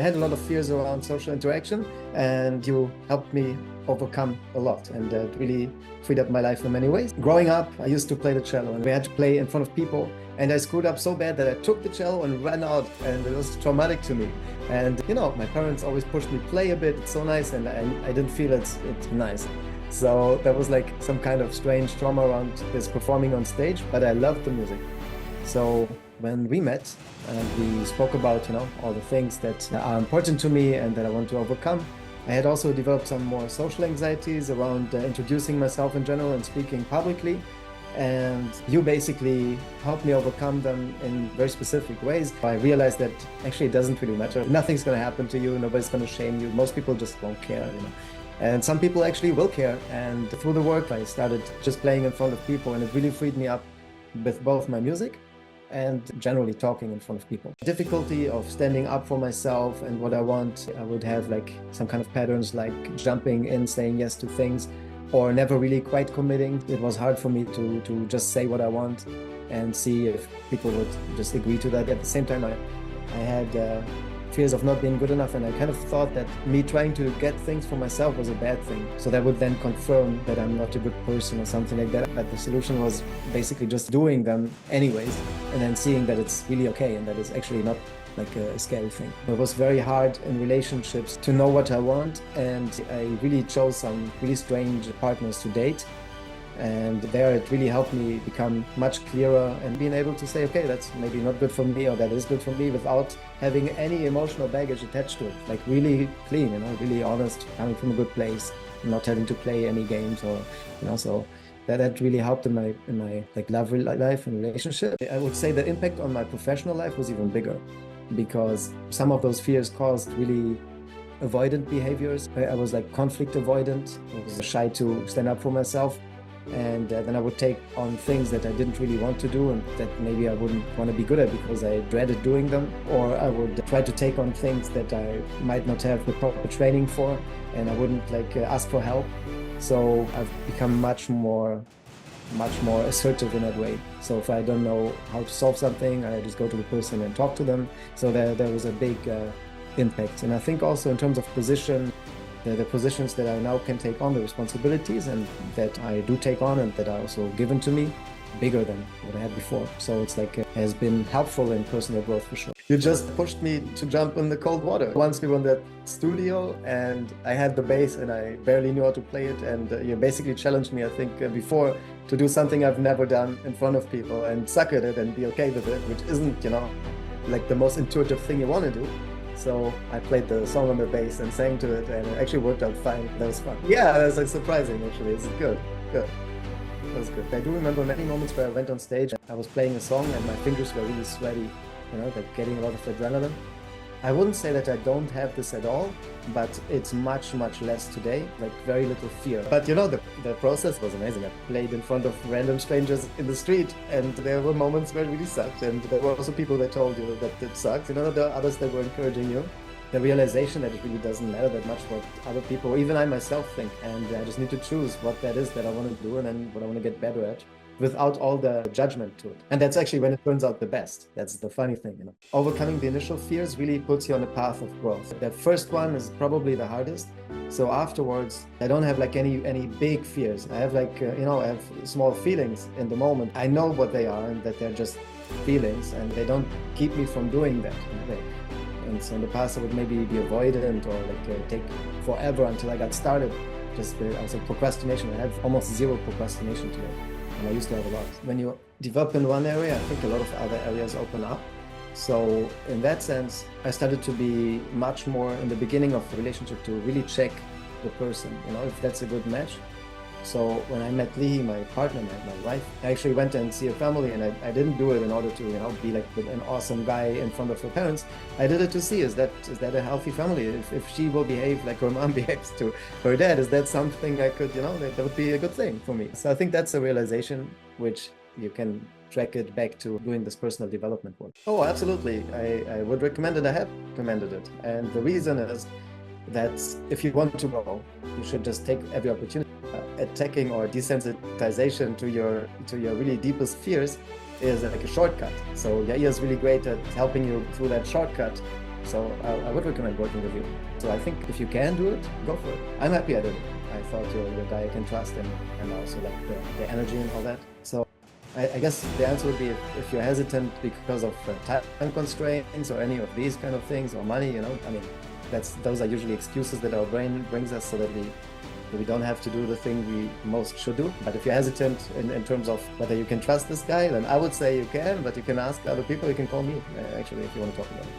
had a lot of fears around social interaction, and you helped me overcome a lot, and that really freed up my life in many ways. Growing up, I used to play the cello, and we had to play in front of people, and I screwed up so bad that I took the cello and ran out, and it was traumatic to me. And my parents always pushed me, play a bit, it's so nice, and I didn't feel it's nice. So that was like some kind of strange trauma around this performing on stage, but I loved the music. So when we met and we spoke about, all the things that are important to me and that I want to overcome, I had also developed some more social anxieties around introducing myself in general and speaking publicly. And you basically helped me overcome them in very specific ways. I realized that actually it doesn't really matter. Nothing's going to happen to you. Nobody's going to shame you. Most people just won't care, And some people actually will care. And through the work, I started just playing in front of people, and it really freed me up with both my music and generally talking in front of people. The difficulty of standing up for myself and what I want, I would have like some kind of patterns like jumping in, saying yes to things, or never really quite committing. It was hard for me to just say what I want and see if people would just agree to that. At the same time, I had fears of not being good enough, and I kind of thought that me trying to get things for myself was a bad thing. So that would then confirm that I'm not a good person or something like that. But the solution was basically just doing them anyways, and then seeing that it's really okay and that it's actually not like a scary thing. It was very hard in relationships to know what I want, and I really chose some really strange partners to date. And there it really helped me become much clearer and being able to say, okay, that's maybe not good for me, or that is good for me, without having any emotional baggage attached to it. Like really clean, really honest, coming from a good place, not having to play any games or, so that really helped in my like love life and relationship. I would say the impact on my professional life was even bigger, because some of those fears caused really avoidant behaviors. I was like conflict avoidant. I was shy to stand up for myself. And then I would take on things that I didn't really want to do and that maybe I wouldn't want to be good at because I dreaded doing them. Or I would try to take on things that I might not have the proper training for, and I wouldn't ask for help. So I've become much more assertive in that way. So if I don't know how to solve something, I just go to the person and talk to them. So there was a big impact. And I think also in terms of position, the positions that I now can take on, the responsibilities and that I do take on and that are also given to me, bigger than what I had before. So it's has been helpful in personal growth for sure. You just pushed me to jump in the cold water. Once we were in that studio and I had the bass and I barely knew how to play it, and you basically challenged me, I think, before, to do something I've never done in front of people and suck at it and be okay with it, which isn't, like the most intuitive thing you want to do. So I played the song on the bass and sang to it, and it actually worked out fine. That was fun. Yeah, that was surprising actually. It's good. That was good. I do remember many moments where I went on stage, I was playing a song and my fingers were really sweaty, getting a lot of adrenaline. I wouldn't say that I don't have this at all, but it's much, much less today, like very little fear. But the process was amazing. I played in front of random strangers in the street, and there were moments where it really sucked. And there were also people that told you that it sucks. There are others that were encouraging you. The realization that it really doesn't matter that much what other people, or even I myself, think. And I just need to choose what that is that I want to do and then what I want to get better at, without all the judgment to it. And that's actually when it turns out the best. That's the funny thing, Overcoming the initial fears really puts you on a path of growth. The first one is probably the hardest. So afterwards, I don't have any big fears. I have I have small feelings in the moment. I know what they are and that they're just feelings, and they don't keep me from doing that. And so in the past, I would maybe be avoidant or take forever until I got started. I was procrastination. I have almost zero procrastination today. And I used to have a lot. When you develop in one area, I think a lot of other areas open up. So in that sense, I started to be much more in the beginning of the relationship to really check the person, if that's a good match. So when I met Lee, my partner, my wife, I actually went and see a family, and I didn't do it in order to, be like an awesome guy in front of her parents. I did it to see, is that a healthy family? If she will behave like her mom behaves to her dad, is that something I could, that would be a good thing for me. So I think that's a realization which you can track it back to doing this personal development work. Oh, absolutely. I would recommend it. I have recommended it. And the reason is that if you want to grow, you should just take every opportunity. Attacking or desensitization to your really deepest fears is like a shortcut. So Yair is really great at helping you through that shortcut, So I would recommend working with you. So I think if you can do it, go for it. I'm happy I did it. I thought you're a guy I can trust, and also like the energy and all that. So I guess the answer would be if you're hesitant because of time constraints or any of these kind of things, or money, I mean, those are usually excuses that our brain brings us so that we don't have to do the thing we most should do. But if you're hesitant in terms of whether you can trust this guy, then I would say you can, but you can ask other people. You can call me, actually, if you want to talk about it.